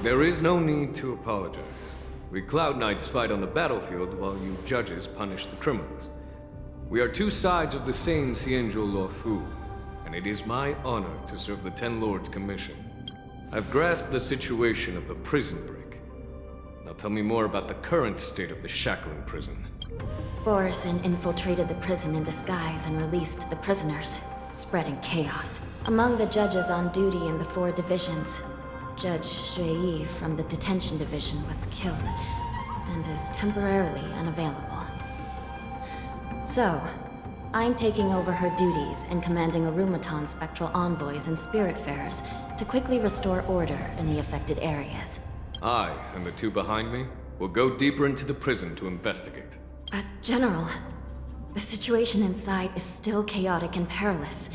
There is no need to apologize. We Cloud Knights fight on the battlefield while you judges punish the criminals. We are two sides of the same Xianzhou Luofu, and it is my honor to serve the Ten Lords' commission. I've grasped the situation of the prison break. Now tell me more about the current state of the Shackling prison. Borison infiltrated the prison in disguise and released the prisoners, spreading chaos. Among the judges on duty in the 4 divisions, Judge Xueyi from the detention division was killed and is temporarily unavailable. So, I'm taking over her duties and commanding Arumaton spectral envoys and spiritfarers to quickly restore order in the affected areas. I and the 2 behind me will go deeper into the prison to investigate. But, General, the situation inside is still chaotic and perilous.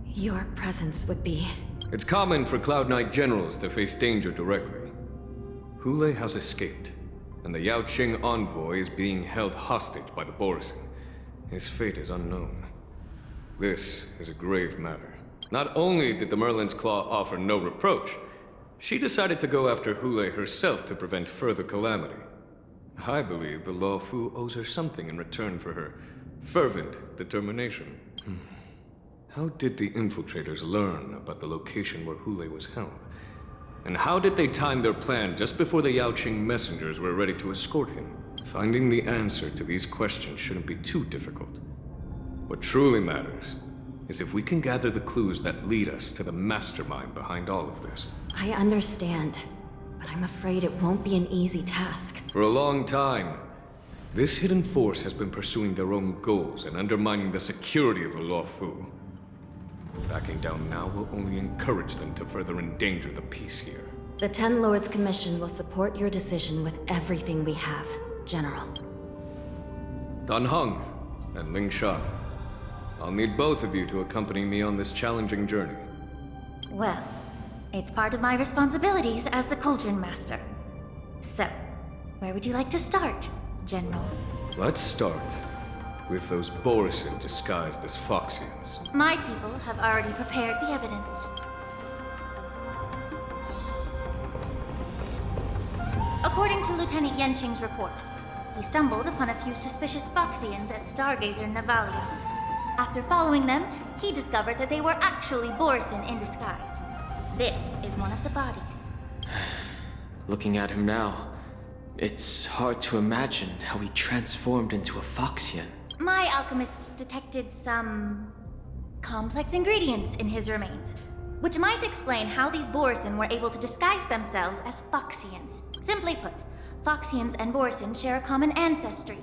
Your presence would be... It's common for Cloud Knight generals to face danger directly. Hule has escaped, and the Yaoqing envoy is being held hostage by the Borison. His fate is unknown. This is a grave matter. Not only did the Merlin's Claw offer no reproach, she decided to go after Hule herself to prevent further calamity. I believe the Luofu owes her something in return for her fervent determination. How did the infiltrators learn about the location where Hule was held? And how did they time their plan just before the Yaoqing messengers were ready to escort him? Finding the answer to these questions shouldn't be too difficult. What truly matters is if we can gather the clues that lead us to the mastermind behind all of this. I understand, but I'm afraid it won't be an easy task. For a long time, this hidden force has been pursuing their own goals and undermining the security of the Luofu. Backing down now will only encourage them to further endanger the peace here. The Ten Lords Commission will support your decision with everything we have, General. Dan Heng and Ling Shan, I'll need both of you to accompany me on this challenging journey. Well, it's part of my responsibilities as the Cauldron Master. So, where would you like to start, General? Let's start with those Borison disguised as Foxians. My people have already prepared the evidence. According to Lieutenant Yenqing's report, he stumbled upon a few suspicious Foxians at Stargazer Navalia. After following them, he discovered that they were actually Borison in disguise. This is one of the bodies. Looking at him now, it's hard to imagine how he transformed into a Foxian. My alchemists detected some complex ingredients in his remains, which might explain how these Borison were able to disguise themselves as Foxians. Simply put, Foxians and Borison share a common ancestry.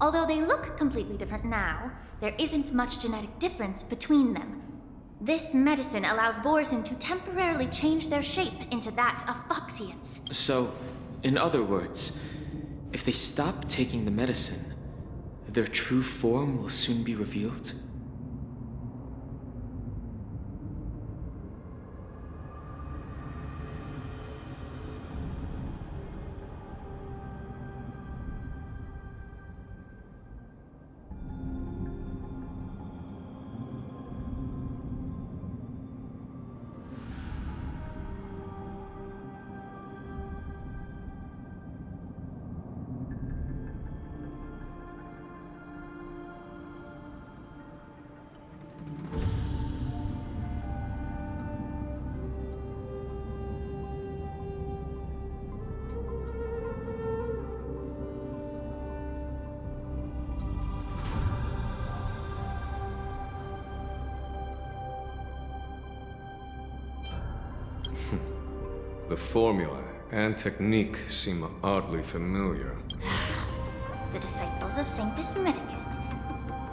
Although they look completely different now, there isn't much genetic difference between them. This medicine allows Borison to temporarily change their shape into that of Foxians. So, in other words, if they stop taking the medicine, their true form will soon be revealed? The formula and technique seem oddly familiar. The disciples of Sanctus Medicus.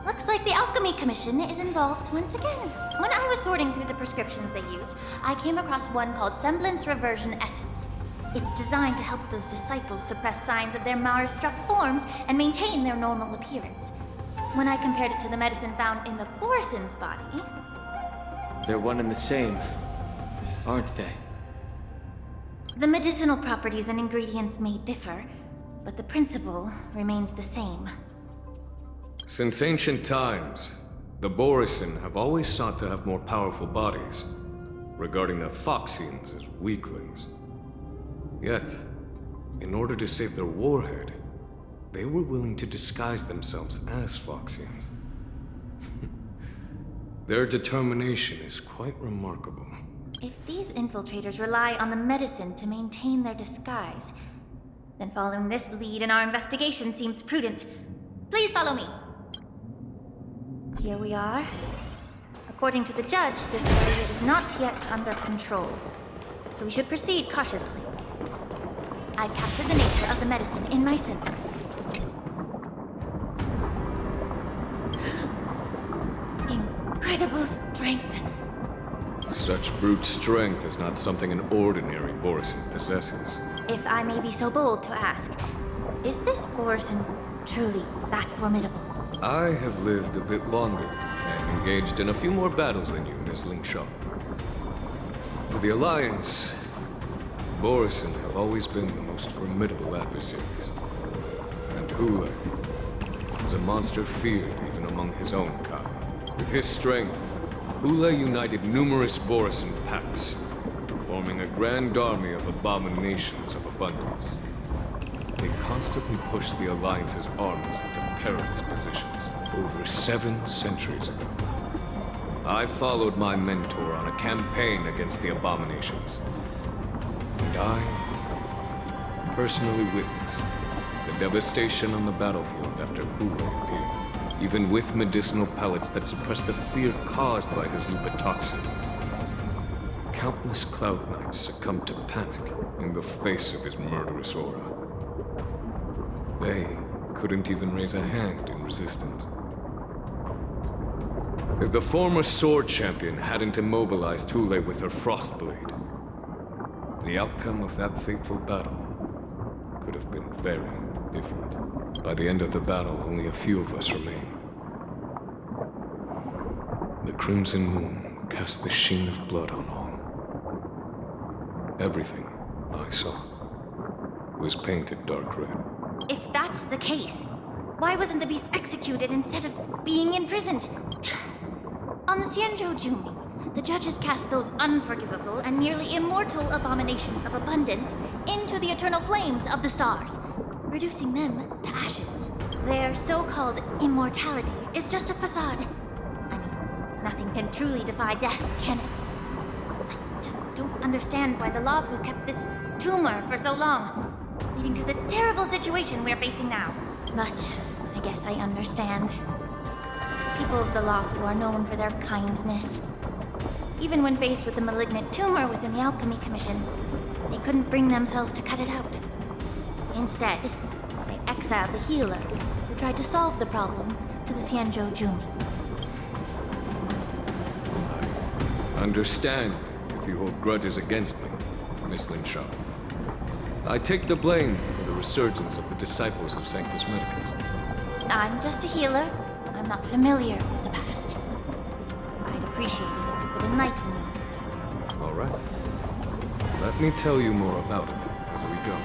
Looks like the Alchemy Commission is involved once again. When I was sorting through the prescriptions they used, I came across one called Semblance Reversion Essence. It's designed to help those disciples suppress signs of their Mara-struck forms and maintain their normal appearance. When I compared it to the medicine found in the Borison's body... They're one and the same, aren't they? The medicinal properties and ingredients may differ, but the principle remains the same. Since ancient times, the Borison have always sought to have more powerful bodies, regarding the Foxians as weaklings. Yet, in order to save their warhead, they were willing to disguise themselves as Foxians. Their determination is quite remarkable. If these infiltrators rely on the medicine to maintain their disguise, then following this lead in our investigation seems prudent. Please follow me. Here we are. According to the judge, this area is not yet under control, so we should proceed cautiously. I've captured the nature of the medicine in my sensor. Incredible strength. Such brute strength is not something an ordinary Borisin possesses. If I may be so bold to ask, is this Borison truly that formidable? I have lived a bit longer and engaged in a few more battles than you, Miss Ling Shaw. To the Alliance, Borisin have always been the most formidable adversaries. And Hula is a monster feared even among his own kind. With his strength, Hula united numerous Borisin packs, forming a grand army of abominations of abundance. They constantly pushed the Alliance's armies into perilous positions over 7 centuries ago. I followed my mentor on a campaign against the abominations. And I personally witnessed the devastation on the battlefield after Hula appeared, even with medicinal pellets that suppressed the fear caused by his leukotoxin. Countless Cloud Knights succumbed to panic in the face of his murderous aura. They couldn't even raise a hand in resistance. If the former sword champion hadn't immobilized Thule with her Frostblade, the outcome of that fateful battle could have been very different. By the end of the battle, only a few of us remained. The crimson moon cast the sheen of blood on all. Everything I saw was painted dark red. If that's the case, why wasn't the beast executed instead of being imprisoned? On the Xianzhou Jumi, the judges cast those unforgivable and nearly immortal abominations of abundance into the eternal flames of the stars, reducing them to ashes. Their so-called immortality is just a facade. I mean, nothing can truly defy death, can it? I just don't understand why the Lawfu kept this tumor for so long, leading to the terrible situation we're facing now. But I guess I understand. People of the Lawfu are known for their kindness. Even when faced with the malignant tumor within the Alchemy Commission, they couldn't bring themselves to cut it out. Instead, they exiled the healer who tried to solve the problem to the Xianzhou Jumi. I understand if you hold grudges against me, Miss Lin Shaw. I take the blame for the resurgence of the disciples of Sanctus Medicus. I'm just a healer. I'm not familiar with the past. I'd appreciate it if you could enlighten me. All right. Let me tell you more about it as we go.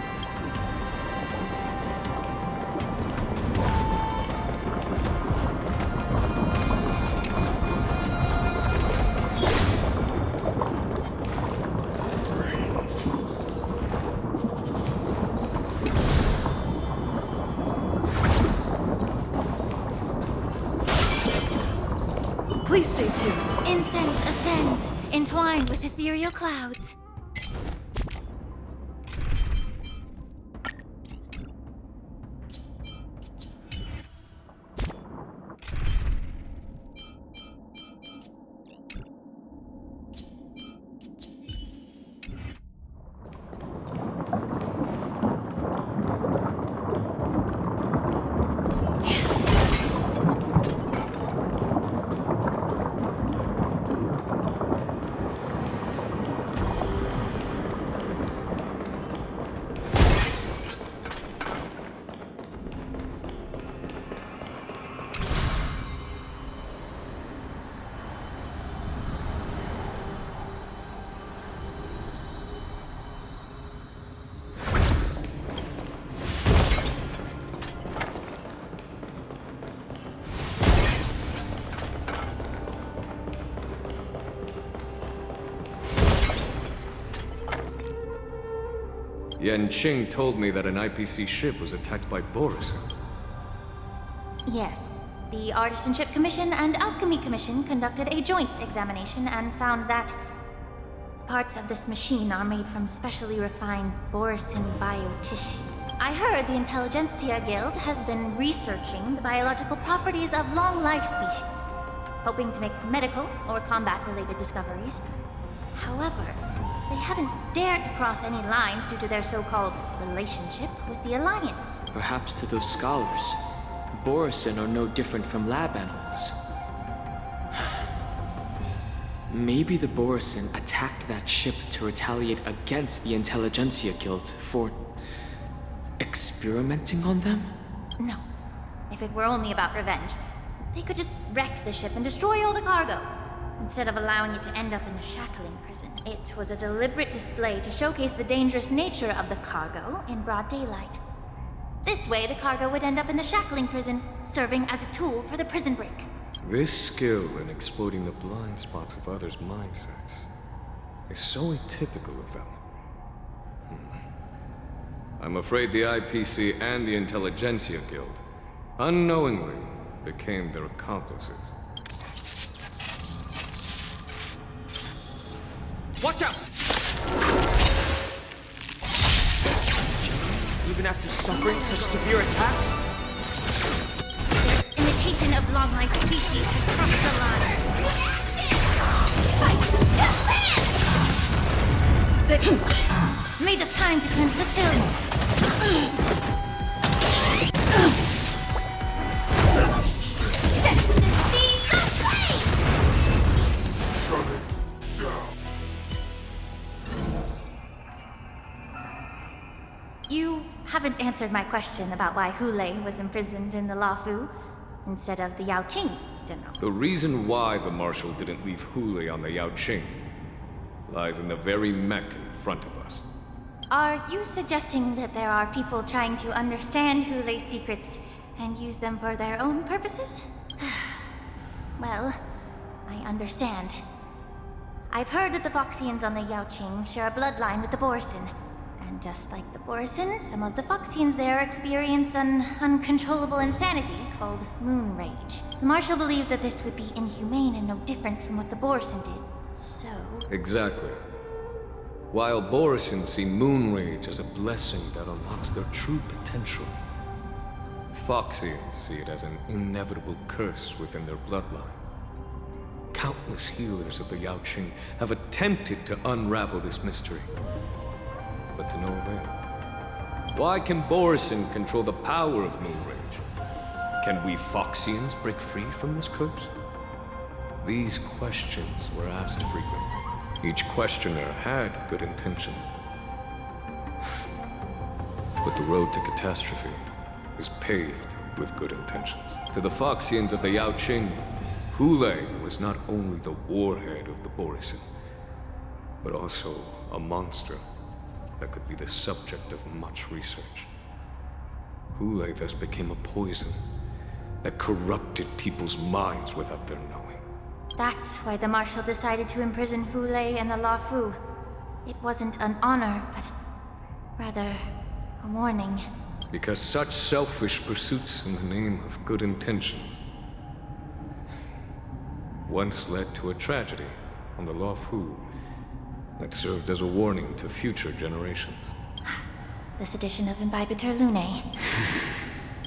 Please stay tuned. Incense ascends, entwined with ethereal clouds. Yanqing told me that an IPC ship was attacked by Borison. Yes. The Artisanship Commission and Alchemy Commission conducted a joint examination and found that parts of this machine are made from specially refined Borison biotissue. I heard the Intelligentsia Guild has been researching the biological properties of long-life species, hoping to make medical or combat-related discoveries. However, they haven't dared to cross any lines due to their so-called relationship with the Alliance. Perhaps to those scholars, Borison are no different from lab animals. Maybe the Borison attacked that ship to retaliate against the Intelligentsia Guild for experimenting on them? No. If it were only about revenge, they could just wreck the ship and destroy all the cargo, instead of allowing it to end up in the shackling prison. It was a deliberate display to showcase the dangerous nature of the cargo in broad daylight. This way, the cargo would end up in the shackling prison, serving as a tool for the prison break. This skill in exploiting the blind spots of others' mindsets is so atypical of them. I'm afraid the IPC and the Intelligentsia Guild unknowingly became their accomplices. Watch out! Even after suffering such severe attacks? Imitation of long-life species has crossed the line. Fight to live! Made the time to cleanse the film. Set the seas aflame! Shut it down. You haven't answered my question about why Hule was imprisoned in the Lafu instead of the Yaoqing, General. The reason why the Marshal didn't leave Hule on the Yaoqing lies in the very mech in front of us. Are you suggesting that there are people trying to understand Hule's secrets and use them for their own purposes? Well, I understand. I've heard that the Foxians on the Yaoqing share a bloodline with the Borison. And just like the Borison, some of the Foxians there experience an uncontrollable insanity called moon rage. The Marshal believed that this would be inhumane and no different from what the Borison did. So... Exactly. While Borison see moon rage as a blessing that unlocks their true potential, Foxians see it as an inevitable curse within their bloodline. Countless healers of the Yaoqing have attempted to unravel this mystery, but to no avail. Why can Borison control the power of moon rage? Can we Foxians break free from this curse? These questions were asked frequently. Each questioner had good intentions. But the road to catastrophe is paved with good intentions. To the Foxians of the Yaoqing, Hule was not only the warhead of the Borison, but also a monster that could be the subject of much research. Hule thus became a poison that corrupted people's minds without their knowing. that's why the Marshal decided to imprison Hule and the Lafu. It wasn't an honor, but rather a warning. Because such selfish pursuits in the name of good intentions once led to a tragedy on the Lafu that served as a warning to future generations. This edition of Imbibitor Lunae.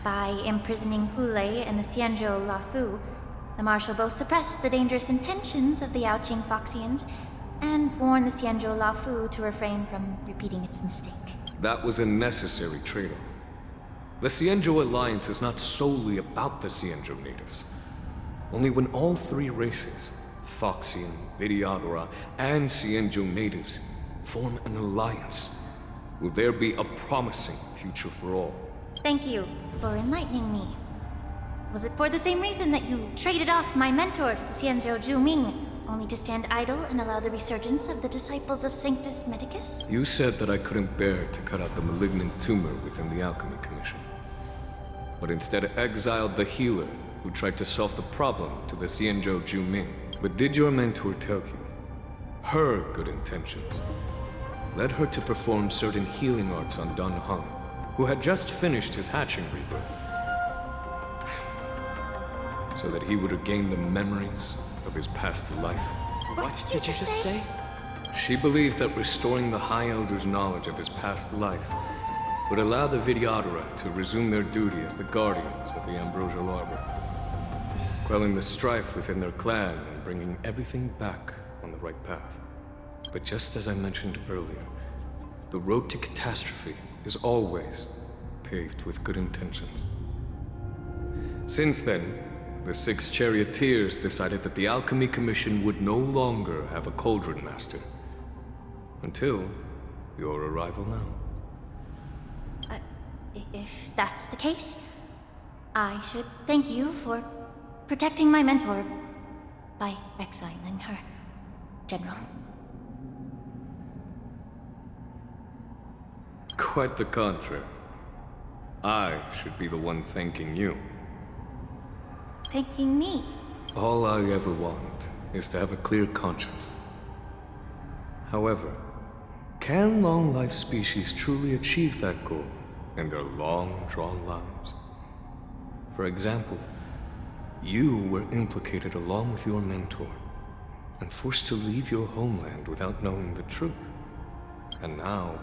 By imprisoning Hule and the Xianzhou Lafu, the Marshal both suppressed the dangerous intentions of the Yaoqing Foxians and warned the Xianzhou Lafu to refrain from repeating its mistake. That was a necessary trade-off. The Xianzhou Alliance is not solely about the Xianzhou natives. Only when all three races, Foxian, Vidyadhara, and Xianzhou natives, form an alliance, will there be a promising future for all. Thank you for enlightening me. Was it for the same reason that you traded off my mentor to the Xianzhou Zhuming, only to stand idle and allow the resurgence of the disciples of Sanctus Medicus? You said that I couldn't bear to cut out the malignant tumor within the Alchemy Commission, but instead exiled the healer who tried to solve the problem to the Xianzhou Zhuming. But did your mentor tell you her good intentions led her to perform certain healing arts on Dun Hung, who had just finished his hatching rebirth, so that he would regain the memories of his past life. What did you just say? She believed that restoring the High Elder's knowledge of his past life would allow the Vidyadhara to resume their duty as the guardians of the Ambrosial Arbor, quelling the strife within their clan and bringing everything back on the right path. But just as I mentioned earlier, the road to catastrophe is always paved with good intentions. Since then, the 6 charioteers decided that the Alchemy Commission would no longer have a cauldron master. Until your arrival now. If that's the case, I should thank you for protecting my mentor by exiling her, General. Quite the contrary. I should be the one thanking you. Thanking me? All I ever want is to have a clear conscience. However, can long-life species truly achieve that goal in their long-drawn lives? For example, you were implicated along with your mentor and forced to leave your homeland without knowing the truth. And now,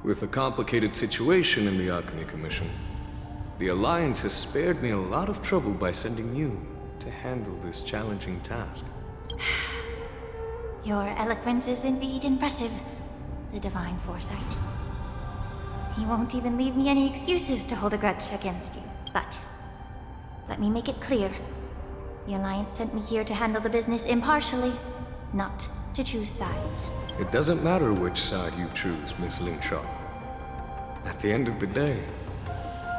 with the complicated situation in the Alchemy Commission, the Alliance has spared me a lot of trouble by sending you to handle this challenging task. Your eloquence is indeed impressive, the divine foresight. You won't even leave me any excuses to hold a grudge against you. But let me make it clear. The Alliance sent me here to handle the business impartially, not to choose sides. It doesn't matter which side you choose, Miss Lingshaw. At the end of the day,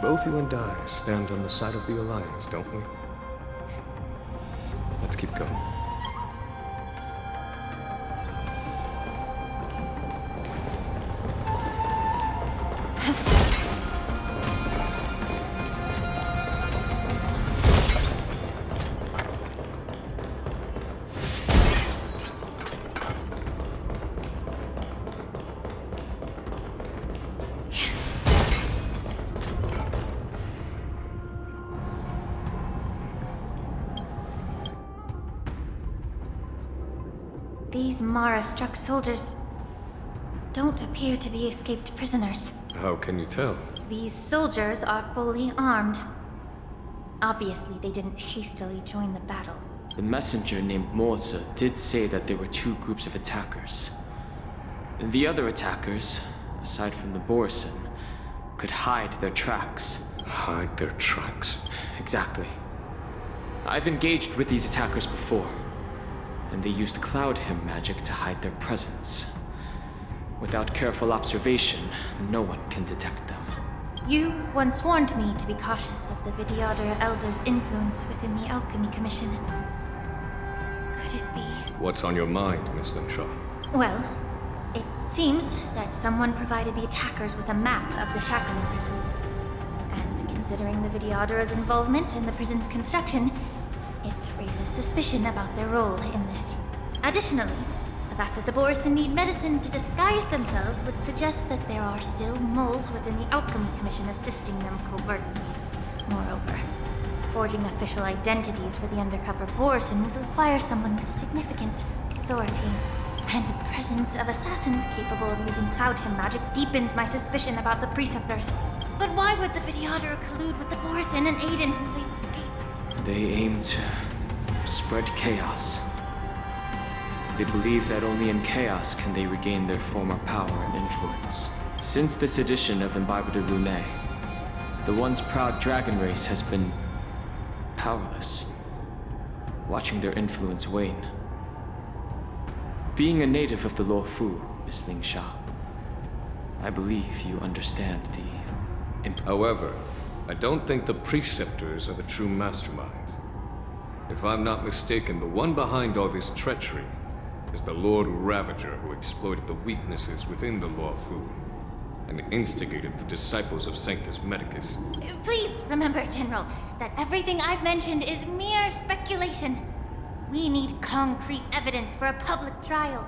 both you and I stand on the side of the Alliance, don't we? Let's keep going. These Mara-struck soldiers don't appear to be escaped prisoners. How can you tell? These soldiers are fully armed. Obviously, they didn't hastily join the battle. The messenger named Morza did say that there were 2 groups of attackers. The other attackers, aside from the Borison, could hide their tracks. Hide their tracks? Exactly. I've engaged with these attackers before, and they used Cloud Hymn magic to hide their presence. Without careful observation, no one can detect them. You once warned me to be cautious of the Vidyadhara Elder's influence within the Alchemy Commission. Could it be? What's on your mind, Miss Lingshaw? Well, it seems that someone provided the attackers with a map of the Shackling prison. And considering the Vidyadhara's involvement in the prison's construction, it raises suspicion about their role in this. Additionally, the fact that the Borison need medicine to disguise themselves would suggest that there are still moles within the Alchemy Commission assisting them covertly. Moreover, forging official identities for the undercover Borison would require someone with significant authority. And the presence of assassins capable of using Cloud Hymn magic deepens my suspicion about the Preceptors. But why would the Vidyadhara collude with the Borison and aid in Hunley's escape? They aim to spread chaos. They believe that only in chaos can they regain their former power and influence. Since this edition of Imbibe de Lune, the once proud dragon race has been powerless, watching their influence wane. Being a native of the Luofu, Miss Lingsha, I believe you understand the However, I don't think the Preceptors are the true masterminds. If I'm not mistaken, the one behind all this treachery is the Lord Ravager who exploited the weaknesses within the Luofu and instigated the disciples of Sanctus Medicus. Please remember, General, that everything I've mentioned is mere speculation. We need concrete evidence for a public trial.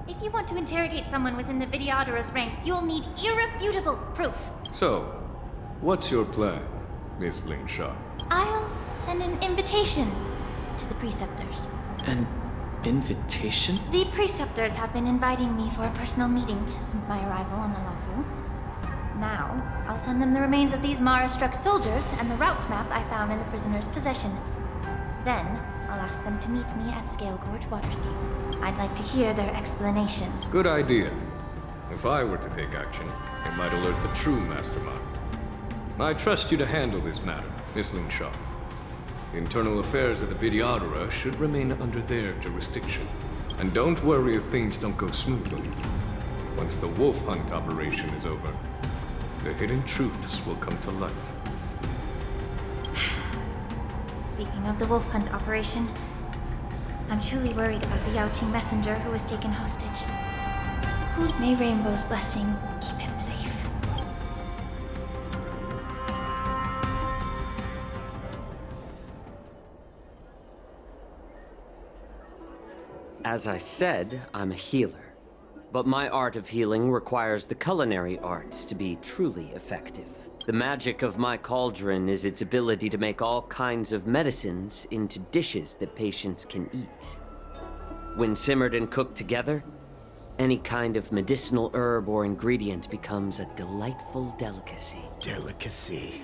If you want to interrogate someone within the Videodorus ranks, you'll need irrefutable proof. So, what's your plan, Miss Lin Sha? I'll send an invitation to the Preceptors. An invitation? The Preceptors have been inviting me for a personal meeting since my arrival on Alafu. Now, I'll send them the remains of these Mara-struck soldiers and the route map I found in the prisoner's possession. Then, I'll ask them to meet me at Scale Gorge Waterscape. I'd like to hear their explanations. Good idea. If I were to take action, it might alert the true mastermind. I trust you to handle this matter, Miss Lin Sha. The internal affairs of the Videodora should remain under their jurisdiction. And don't worry if things don't go smoothly. Once the wolf hunt operation is over, the hidden truths will come to light. Speaking of the wolf hunt operation, I'm truly worried about the Yaoqing messenger who was taken hostage. May Rainbow's blessing keep him safe. As I said, I'm a healer. But my art of healing requires the culinary arts to be truly effective. The magic of my cauldron is its ability to make all kinds of medicines into dishes that patients can eat. When simmered and cooked together, any kind of medicinal herb or ingredient becomes a delightful delicacy. Delicacy.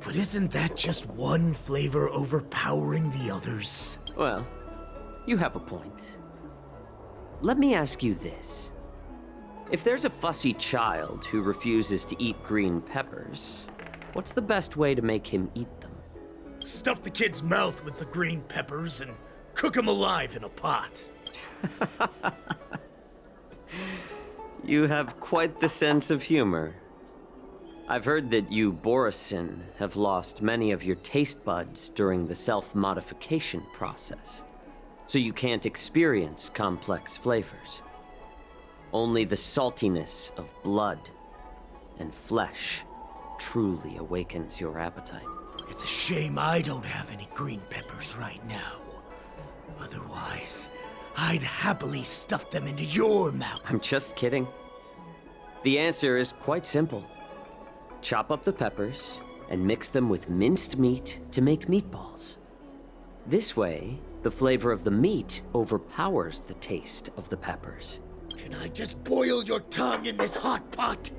But isn't that just one flavor overpowering the others? Well, you have a point. Let me ask you this. If there's a fussy child who refuses to eat green peppers, what's the best way to make him eat them? Stuff the kid's mouth with the green peppers and cook him alive in a pot. You have quite the sense of humor. I've heard that you, Borisin, have lost many of your taste buds during the self-modification process, so you can't experience complex flavors. Only the saltiness of blood and flesh truly awakens your appetite. It's a shame I don't have any green peppers right now. Otherwise, I'd happily stuff them into your mouth. I'm just kidding. The answer is quite simple. Chop up the peppers and mix them with minced meat to make meatballs. This way, the flavor of the meat overpowers the taste of the peppers. Can I just boil your tongue in this hot pot?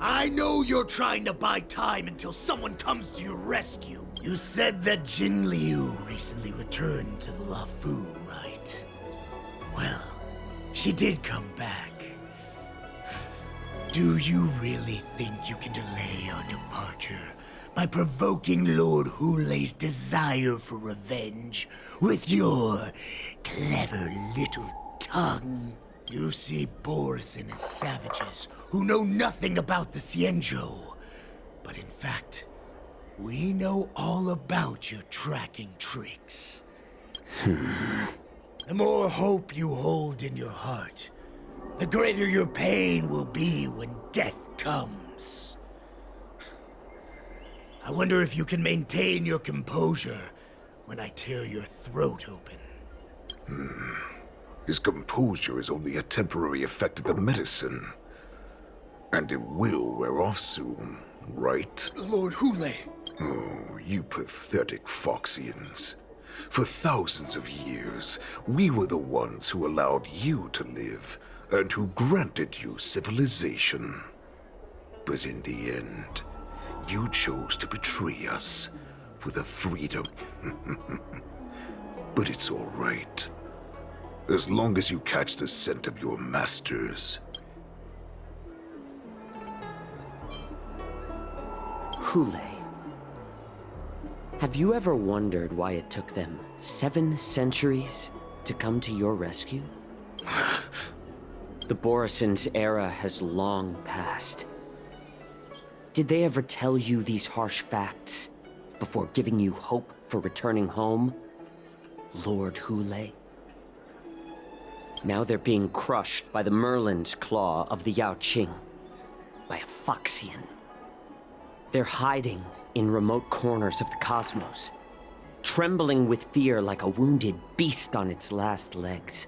I know you're trying to buy time until someone comes to your rescue. You said that Jin Liu recently returned to the Lafu, right? Well, she did come back. Do you really think you can delay our departure by provoking Lord Hulei's desire for revenge with your clever little tongue? You see Borisin as savages who know nothing about the Xianzhou. But in fact, we know all about your tracking tricks. The more hope you hold in your heart, the greater your pain will be when death comes. I wonder if you can maintain your composure when I tear your throat open. His composure is only a temporary effect of the medicine. And it will wear off soon, right? Lord Hulei. Oh, you pathetic Foxians. For thousands of years, we were the ones who allowed you to live, and who granted you civilization. But in the end, you chose to betray us for the freedom. But it's all right. As long as you catch the scent of your masters. Hulei. Have you ever wondered why it took them 7 centuries to come to your rescue? The Borisin's era has long passed. Did they ever tell you these harsh facts before giving you hope for returning home, Lord Hulei? Now they're being crushed by the Merlin's claw of the Yaoqing, by a Foxian. They're hiding in remote corners of the cosmos, trembling with fear like a wounded beast on its last legs.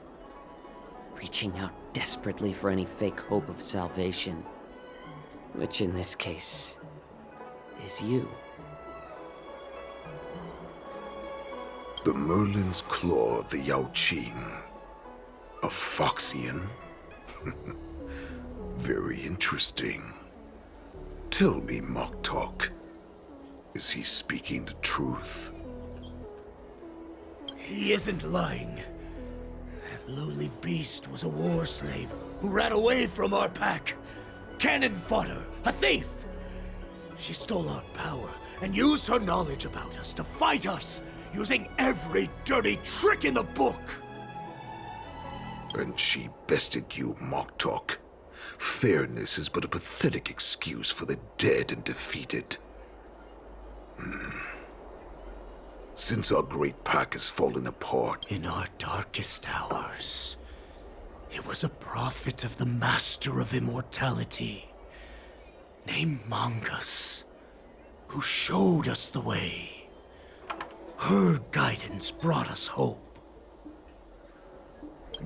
reaching out desperately for any fake hope of salvation. Which in this case is you. The Merlin's Claw of the Yaoqing. A Foxian? Very interesting. Tell me, Moktok, is he speaking the truth? He isn't lying. That lowly beast was a war slave who ran away from our pack. Cannon fodder, a thief! She stole our power and used her knowledge about us to fight us, using every dirty trick in the book! And she bested you, Moktok. Fairness is but a pathetic excuse for the dead and defeated. Since our great pack has fallen apart, In our darkest hours, it was a prophet of the Master of Immortality, named Mongus, who showed us the way. Her guidance brought us hope.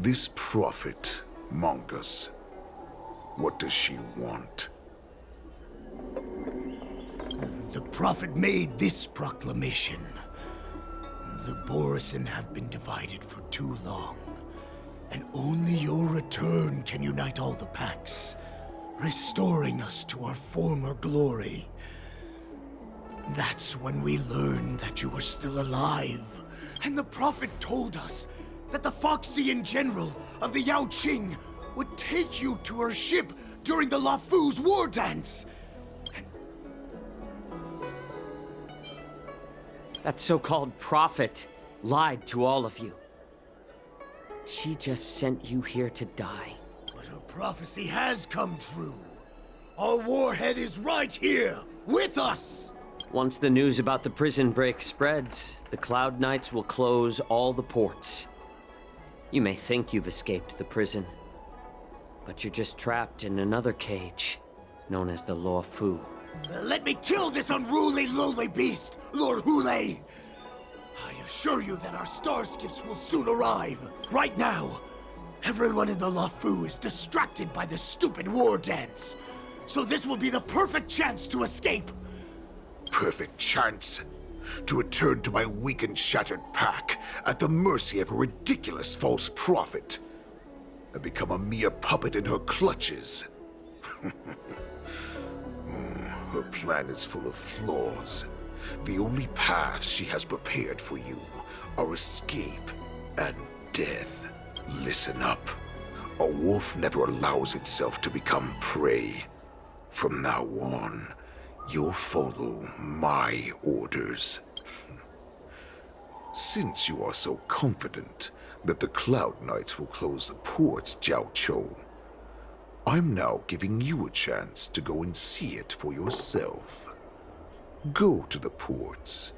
this prophet, Mongus, what does she want? The prophet made this proclamation. The Borisin have been divided for too long, and only your return can unite all the packs, restoring us to our former glory. That's when we learned that you were still alive. And the prophet told us that the Foxian general of the Yaoqing would take you to her ship during the Lafu's war dance. That so-called prophet lied to all of you. She just sent you here to die. But her prophecy has come true. Our warhead is right here, with us! Once the news about the prison break spreads, the Cloud Knights will close all the ports. You may think you've escaped the prison, but you're just trapped in another cage, known as the Lafu. Let me kill this unruly, lowly beast, Lord Hule! I assure you that our star skiffs will soon arrive. Right now, everyone in the Lafu is distracted by this stupid war dance. So this will be the perfect chance to escape. Perfect chance to return to my weak and shattered pack at the mercy of a ridiculous false prophet and become a mere puppet in her clutches. Her plan is full of flaws. The only paths she has prepared for you are escape and death. Listen up. A wolf never allows itself to become prey. From now on, you'll follow my orders. Since you are so confident that the Cloud Knights will close the ports, Jiao Chou, I'm now giving you a chance to go and see it for yourself. Go to the ports,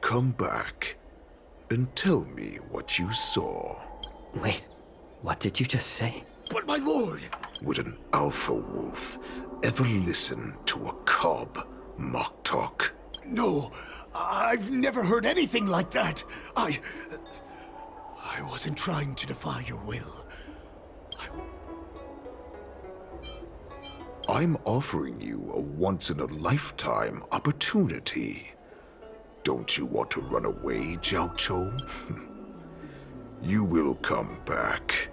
come back, and tell me what you saw. Wait, what did you just say? But my lord! Would an alpha wolf ever listen to a cub, Moktok? No, I've never heard anything like that. I wasn't trying to defy your will. I'm offering you a once-in-a-lifetime opportunity. Don't you want to run away, Jiao Chou? You will come back.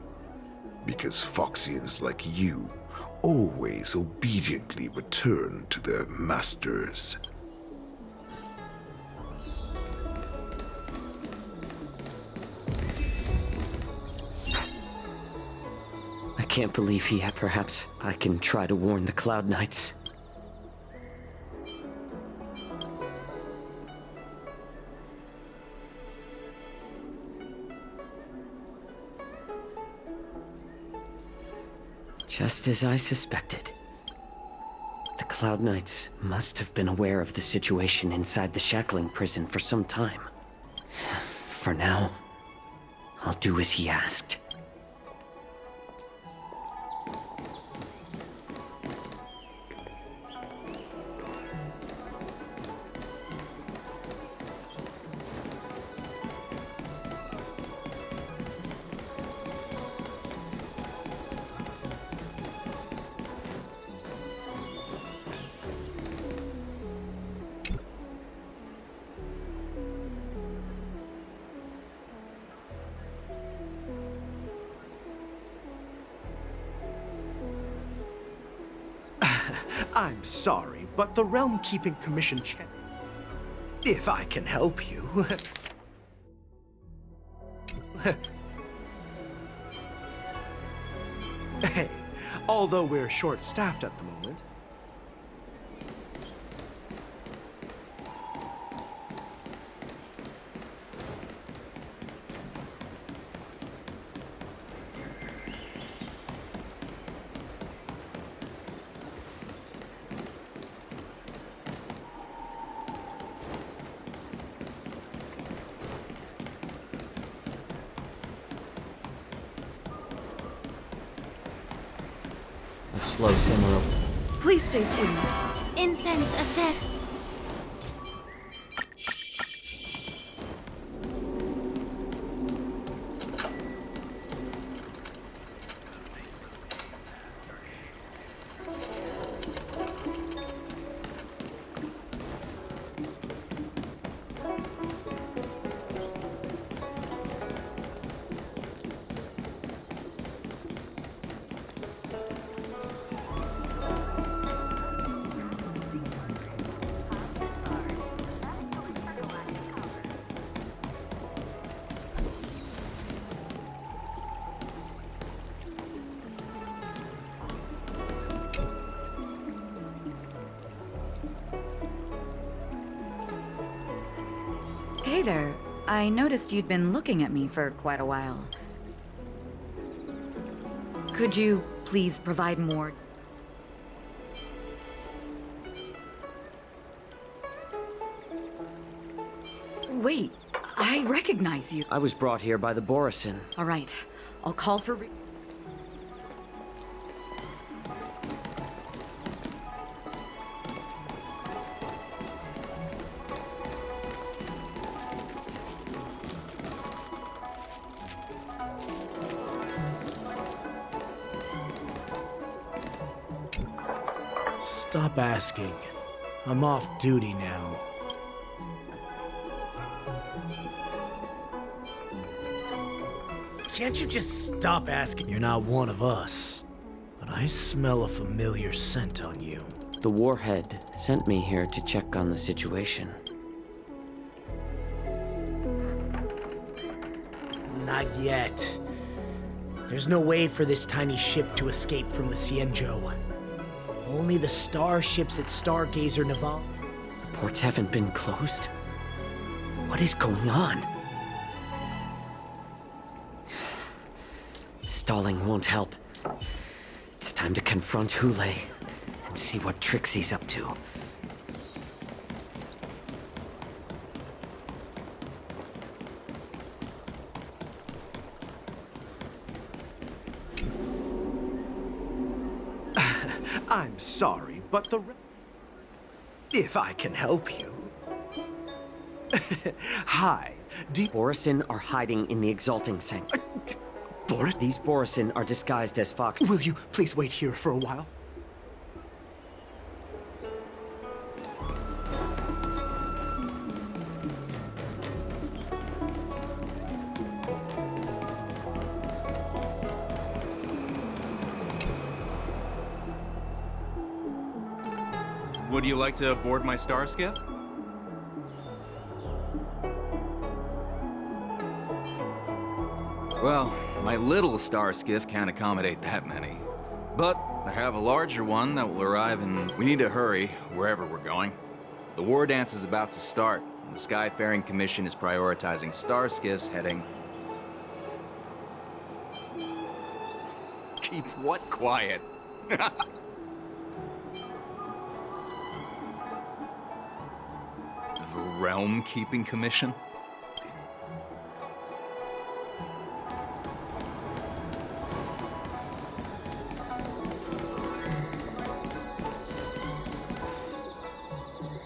Because Foxians like you always obediently return to their masters. I can't believe he had. Perhaps I can try to warn the Cloud Knights. Just as I suspected. The Cloud Knights must have been aware of the situation inside the shackling prison for some time. For now, I'll do as he asked. I'm sorry, but the Realm Keeping Commission if I can help you. Hey, although we're short-staffed at the moment. A slow simmer. Please stay tuned. Incense ascent. Hey there. I noticed you'd been looking at me for quite a while. Could you please provide more? Wait, I recognize you. I was brought here by the Borisin. All right, I'll call for Stop asking. I'm off duty now. Can't you just stop asking? You're not one of us, but I smell a familiar scent on you. The Warhead sent me here to check on the situation. Not yet. There's no way for this tiny ship to escape from the Cienjo. Only the starships at Stargazer Naval. The ports haven't been closed? What is going on? Stalling won't help. It's time to confront Hule and see what tricks he's up to. I'm sorry, but the... If I can help you. Hi. Borisin are hiding in the Exalting Sanct. These Borisin are disguised as Fox. Will you please wait here for a while? Would you like to board my star skiff? Well, my little star skiff can't accommodate that many. But I have a larger one that will arrive and we need to hurry wherever we're going. The war dance is about to start, and the Skyfaring Commission is prioritizing star skiffs heading... Keep what quiet? The Realm Keeping Commission?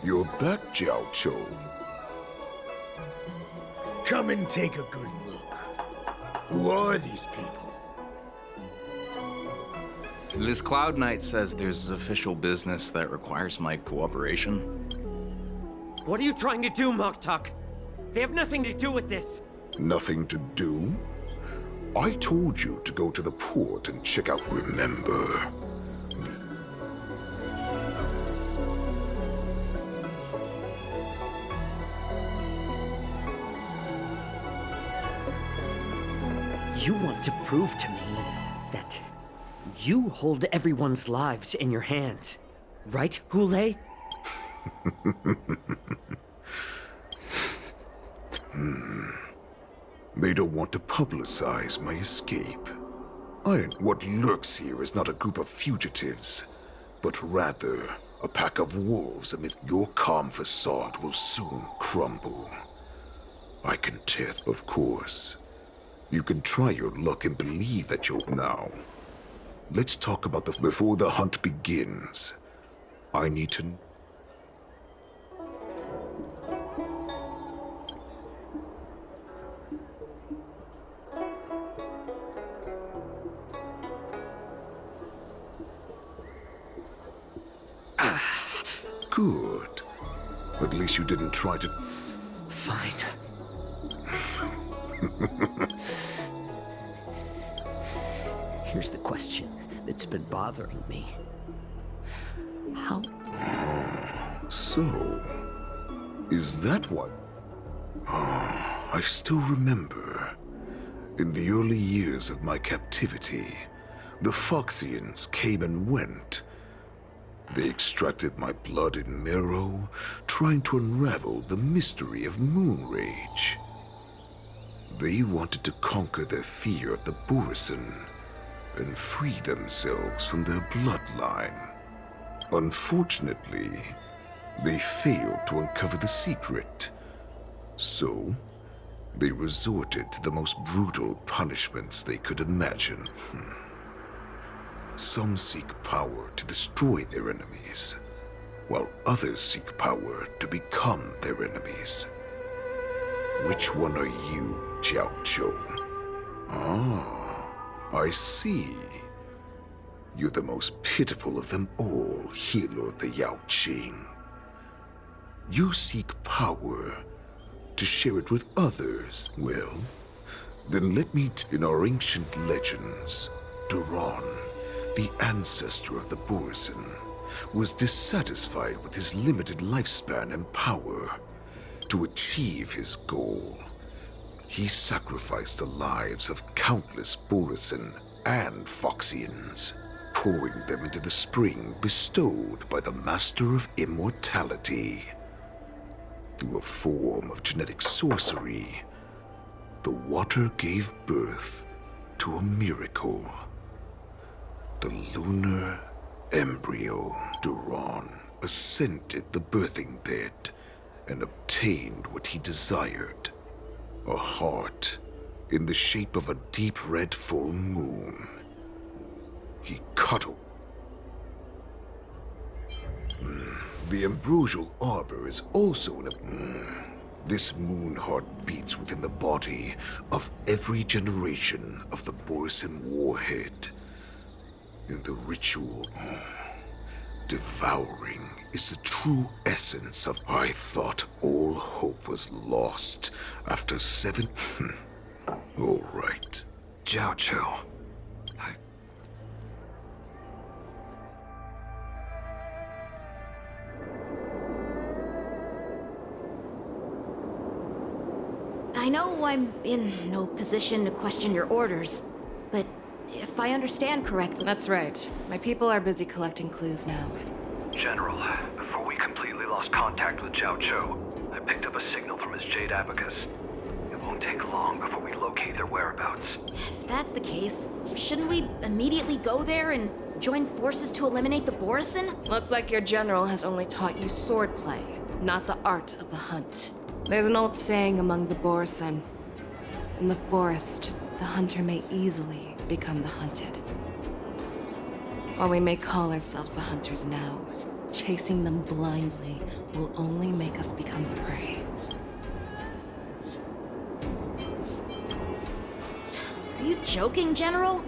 You're back, Jiao Cho. Come and take a good look. Who are these people? Liz Cloud Knight says there's official business that requires my cooperation. What are you trying to do, Moktuk? They have nothing to do with this. Nothing to do? I told you to go to the port and check out Remember. You want to prove to me that you hold everyone's lives in your hands, right, Hule? They don't want to publicize my escape. What lurks here is not a group of fugitives, but rather a pack of wolves amidst your calm facade will soon crumble. I can tell, of course. You can try your luck and believe that you'll now. Let's talk about before the hunt begins. I need to... Good. At least you didn't try to... Fine. Here's the question that's been bothering me. How? So, is that what? I still remember. In the early years of my captivity, the Foxians came and went. They extracted my blood and marrow, trying to unravel the mystery of moon rage. They wanted to conquer their fear of the Borisin and free themselves from their bloodline. Unfortunately, they failed to uncover the secret. So, they resorted to the most brutal punishments they could imagine. Some seek power to destroy their enemies, while others seek power to become their enemies. Which one are you, Jiao Zhou? I see. You're the most pitiful of them all, healer of the Yao Qing. You seek power to share it with others. Well, then let me in our ancient legends, Duran, the ancestor of the Borisin, was dissatisfied with his limited lifespan and power. To achieve his goal, he sacrificed the lives of countless Borisin and Foxians, pouring them into the spring bestowed by the Master of Immortality. Through a form of genetic sorcery, the water gave birth to a miracle. The lunar embryo. Duran ascended the birthing bed and obtained what he desired. A heart in the shape of a deep red full moon. He cuddled. The ambrosial arbor is also this moon heart beats within the body of every generation of the Borisin warhead. In the ritual, devouring is the true essence of... I thought all hope was lost after 7... All right. Jiao Zhou. I know I'm in no position to question your orders, but if I understand correctly... That's right. My people are busy collecting clues now. General, before we completely lost contact with Jiao Zhou, I picked up a signal from his Jade Abacus. It won't take long before we locate their whereabouts. If that's the case, shouldn't we immediately go there and join forces to eliminate the Borisin? Looks like your general has only taught you swordplay, not the art of the hunt. There's an old saying among the Borisin. In the forest, the hunter may easily become the hunted. While we may call ourselves the hunters now, chasing them blindly will only make us become the prey. Are you joking, General?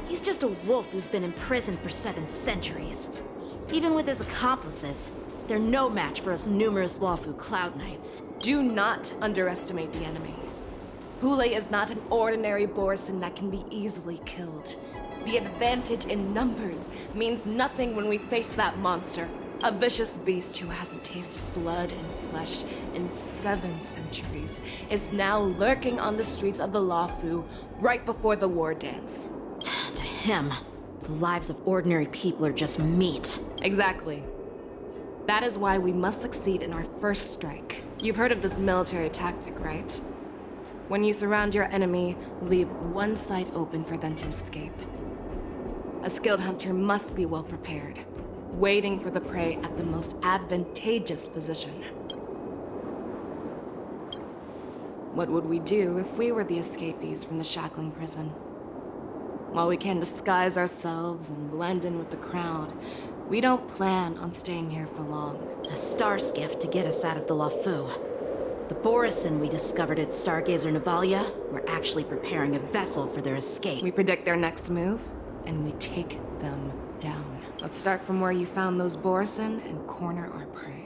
He's just a wolf who's been imprisoned for 7 centuries. Even with his accomplices, they're no match for us numerous Lawfu Cloud Knights. Do not underestimate the enemy. Hule is not an ordinary Borisin that can be easily killed. The advantage in numbers means nothing when we face that monster. A vicious beast who hasn't tasted blood and flesh in 7 centuries is now lurking on the streets of the Luofu right before the war dance. To him, the lives of ordinary people are just meat. Exactly. That is why we must succeed in our first strike. You've heard of this military tactic, right? When you surround your enemy, leave one side open for them to escape. A skilled hunter must be well prepared, waiting for the prey at the most advantageous position. What would we do if we were the escapees from the shackling prison? While we can disguise ourselves and blend in with the crowd, we don't plan on staying here for long. A star skiff to get us out of the Luofu. The Borisin we discovered at Stargazer Navalia were actually preparing a vessel for their escape. We predict their next move, and we take them down. Let's start from where you found those Borisin and corner our prey.